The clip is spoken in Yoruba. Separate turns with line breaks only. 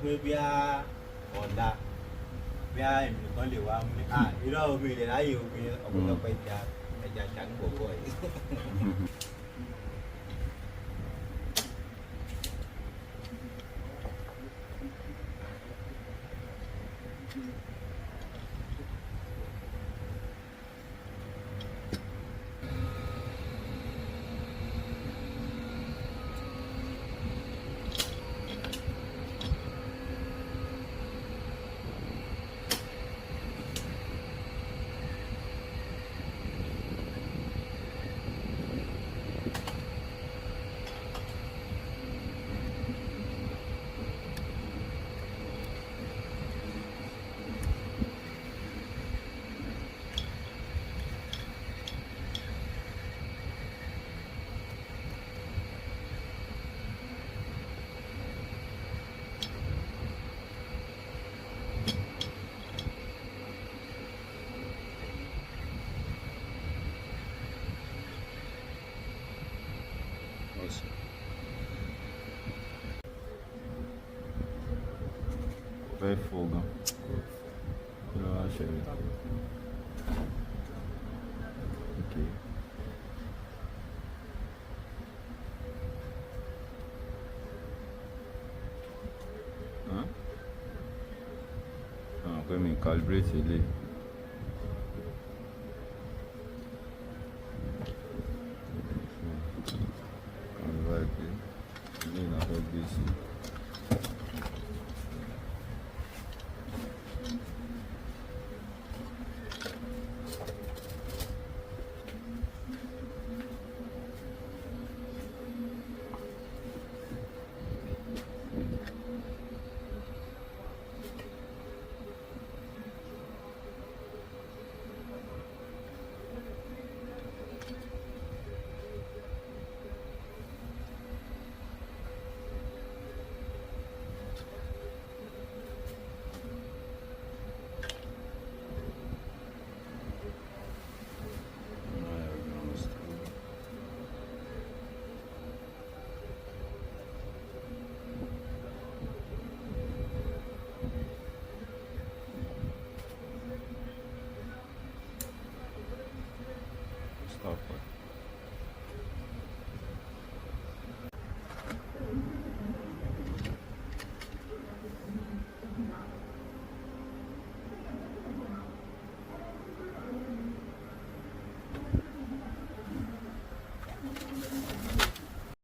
pé bí a ọ̀la bí a èmi nìkan lè wá mú ní irọ́ omi ìlẹ̀ láyè omi ọ̀pọ̀lọpọ̀ ẹja ṣàǹgbọ̀gbọ̀ yìí.
Fẹ́ fò gan. Kí ló wá ṣẹlẹ̀? Okay. Pé mi calibrate eléyìí. Kàn báyìí pé eléyìí náà fẹ́ gbé sí. Stop.